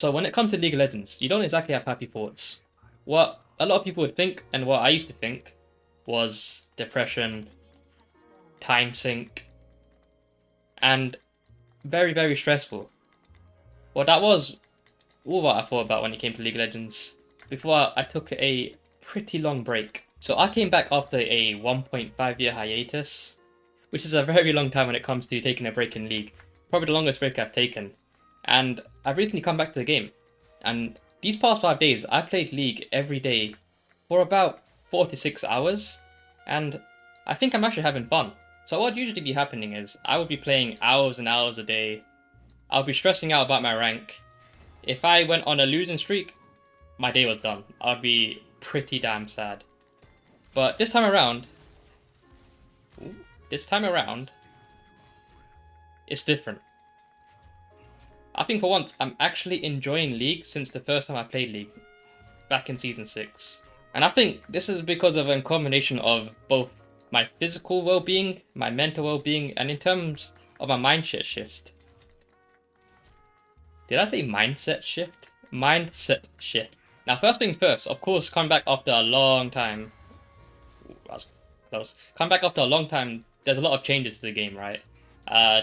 So when it comes to League of Legends, you don't exactly have happy thoughts. What a lot of people would think, and what I used to think, was depression, time sink, and very, very stressful. Well, that was all what I thought about when it came to League of Legends before I took a pretty long break. So I came back after a 1.5 year hiatus, which is a very long time when it comes to taking a break in League. Probably the longest break I've taken. And I've recently come back to the game. And these past 5 days, I played League every day for about 4 to 6 hours. And I think I'm actually having fun. So what would usually be happening is I would be playing hours and hours a day. I would be stressing out about my rank. If I went on a losing streak, my day was done. I'd be pretty damn sad. But this time around, it's different. I think for once, I'm actually enjoying League since the first time I played League, back in Season 6. And I think this is because of a combination of both my physical well-being, my mental well-being, and in terms of my mindset shift. Did I say mindset shift? Mindset shift. Now, first things first, of course, coming back after a long time. Ooh, that was close. Coming back after a long time, there's a lot of changes to the game, right?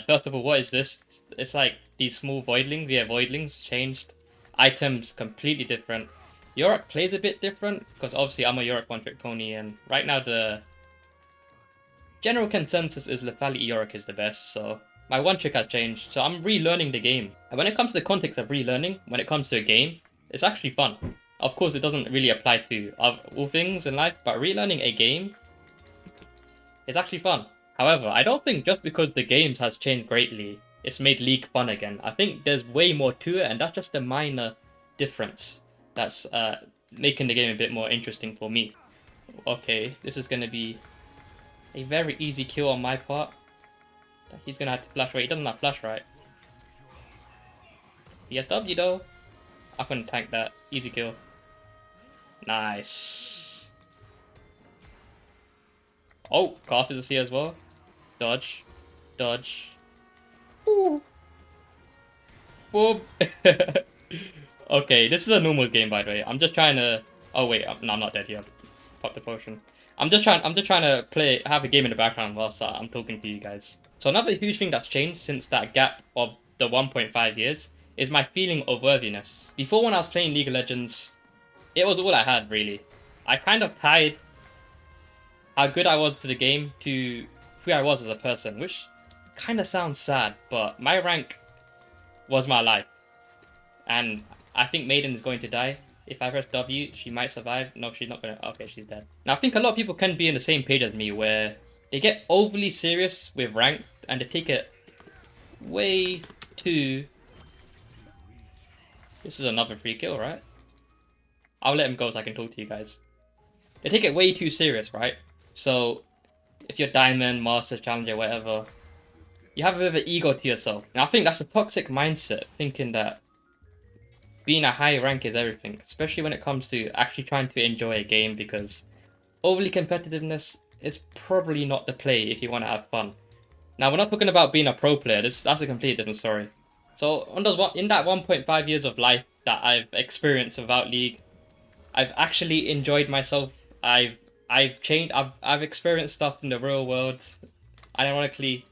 First of all, what is this? It's like these small voidlings. Yeah, voidlings changed. Items completely different. Yorick plays a bit different, because obviously I'm a Yorick one-trick pony, and right now the general consensus is Lethality Yorick is the best, so my one trick has changed, so I'm relearning the game. And when it comes to the context of relearning, when it comes to a game, it's actually fun. Of course, it doesn't really apply to all things in life, but relearning a game is actually fun. However, I don't think just because the games has changed greatly, it's made League fun again. I think there's way more to it, and that's just a minor difference that's making the game a bit more interesting for me. Okay, this is going to be a very easy kill on my part. He's gonna have to flash right. He doesn't have flash right. He has W though. I couldn't tank that. Easy kill. Nice. Oh, Calf is a C as well. Dodge. Dodge. Ooh. Boom. Okay, this is a normal game by the way. I'm just trying to. Oh wait, no, I'm not dead yet. Pop the potion. I'm just trying to have a game in the background whilst I'm talking to you guys. So another huge thing that's changed since that gap of the 1.5 years is my feeling of worthiness. Before, when I was playing League of Legends, it was all I had really. I kind of tied how good I was to the game to who I was as a person, which kind of sounds sad, but my rank was my life. And I think Maiden is going to die. If I press W, she might survive. No, she's not gonna. Okay, she's dead. Now, I think a lot of people can be on the same page as me, where they get overly serious with rank and they take it way too. This is another free kill, right? I'll let him go so I can talk to you guys. They take it way too serious, right? So, if you're Diamond, Master, Challenger, whatever, you have a bit of an ego to yourself. And I think that's a toxic mindset, thinking that being a high rank is everything, especially when it comes to actually trying to enjoy a game, because overly competitiveness is probably not the play if you want to have fun. Now, we're not talking about being a pro player. That's a completely different story. So, in that 1.5 years of life that I've experienced without League, I've actually enjoyed myself. I've changed. I've experienced stuff in the real world. Ironically,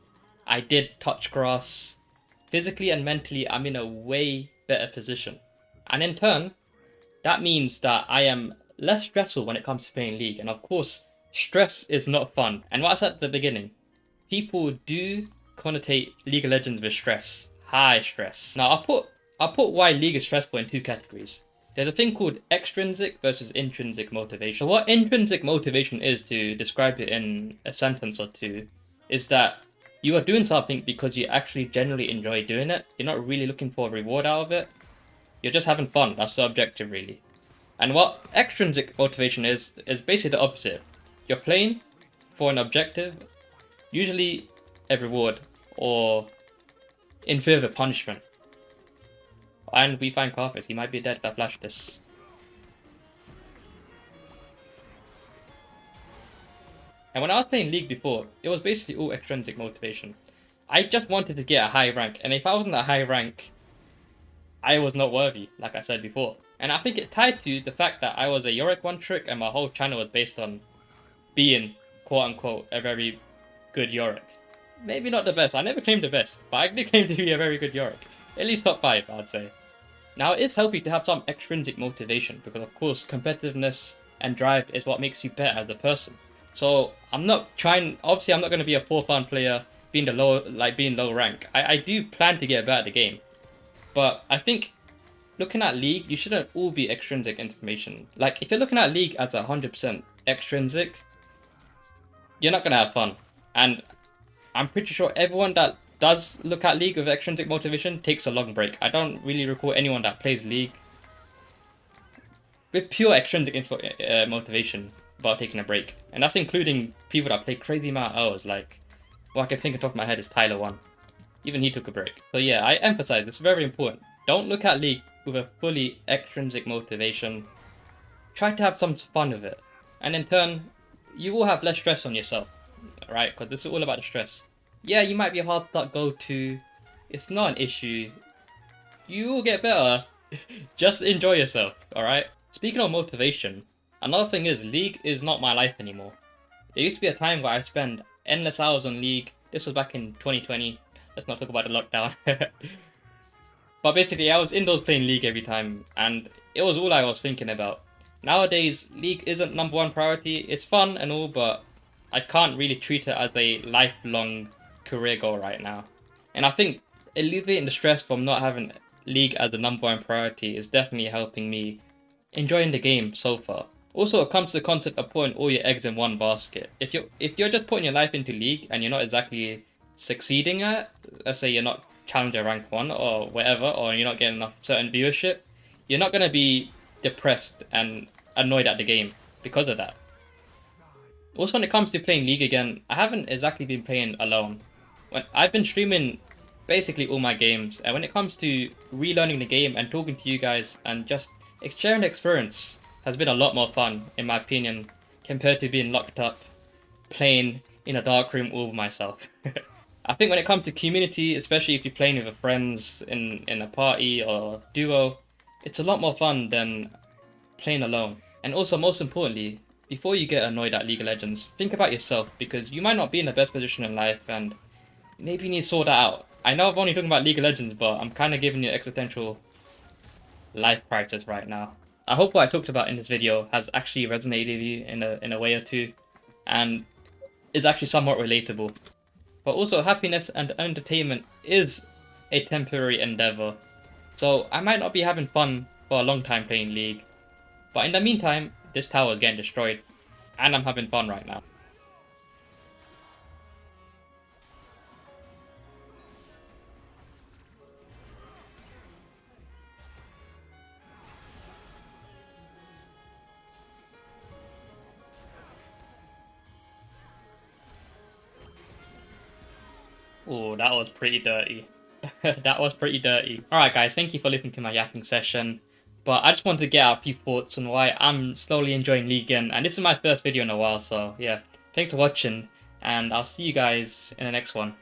I did touch grass. Physically and mentally, I'm in a way better position. And in turn, that means that I am less stressful when it comes to playing League. And of course, stress is not fun. And what I said at the beginning, people do connotate League of Legends with stress. High stress. Now, I'll put why League is stressful in two categories. There's a thing called extrinsic versus intrinsic motivation. So what intrinsic motivation is, to describe it in a sentence or two, is that you are doing something because you actually genuinely enjoy doing it. You're not really looking for a reward out of it. You're just having fun. That's the objective, really. And what extrinsic motivation is basically the opposite. You're playing for an objective, usually a reward, or in fear of a punishment. And we find Carthus. He might be dead if I flash this. And when I was playing League before, it was basically all extrinsic motivation. I just wanted to get a high rank, and if I wasn't a high rank, I was not worthy, like I said before. And I think it tied to the fact that I was a Yorick one trick and my whole channel was based on being, quote unquote, a very good Yorick. Maybe not the best, I never claimed the best, but I did claim to be a very good Yorick. At least top 5, I'd say. Now, it is healthy to have some extrinsic motivation, because of course, competitiveness and drive is what makes you better as a person. So, I'm not obviously I'm not going to be a 4-fun player, being low rank. I do plan to get better at the game. But I think, looking at League, you shouldn't all be extrinsic information. Like, if you're looking at League as 100% extrinsic, you're not going to have fun. And I'm pretty sure everyone that does look at League with extrinsic motivation takes a long break. I don't really recall anyone that plays League with pure extrinsic motivation about taking a break. And that's including people that play crazy amount of hours, like, what I can think of the top of my head is Tyler 1. Even he took a break. So yeah, I emphasize, it's very important. Don't look at League with a fully extrinsic motivation. Try to have some fun with it. And in turn, you will have less stress on yourself, right? Because this is all about the stress. Yeah, you might be a hard start go-to. It's not an issue. You will get better. Just enjoy yourself, alright? Speaking of motivation, another thing is League is not my life anymore. There used to be a time where I spent endless hours on League. This was back in 2020. Let's not talk about the lockdown. But basically, I was indoors playing League every time, and it was all I was thinking about. Nowadays, League isn't #1 priority. It's fun and all, but I can't really treat it as a lifelong career goal right now. And I think alleviating the stress from not having League as the #1 priority is definitely helping me enjoying the game so far. Also, it comes to the concept of putting all your eggs in one basket. If you're just putting your life into League and you're not exactly succeeding at, let's say you're not challenger rank 1 or whatever, or you're not getting enough certain viewership, you're not going to be depressed and annoyed at the game because of that. Also, when it comes to playing League again, I haven't exactly been playing alone. I've been streaming basically all my games, and when it comes to relearning the game and talking to you guys and just sharing the experience has been a lot more fun, in my opinion, compared to being locked up playing in a dark room all by myself. I think when it comes to community, especially if you're playing with your friends in a party or duo, it's a lot more fun than playing alone. And also, most importantly, before you get annoyed at League of Legends, think about yourself, because you might not be in the best position in life and maybe you need to sort that out. I know I'm only talking about League of Legends, but I'm kind of giving you existential life crisis right now. I hope what I talked about in this video has actually resonated with you in a way or two, and is actually somewhat relatable. But also, happiness and entertainment is a temporary endeavor. So I might not be having fun for a long time playing League, but in the meantime, this tower is getting destroyed, and I'm having fun right now. Oh, that was pretty dirty. That was pretty dirty. Alright guys, thank you for listening to my yapping session. But I just wanted to get out a few thoughts on why I'm slowly enjoying League again. And this is my first video in a while, so yeah. Thanks for watching, and I'll see you guys in the next one.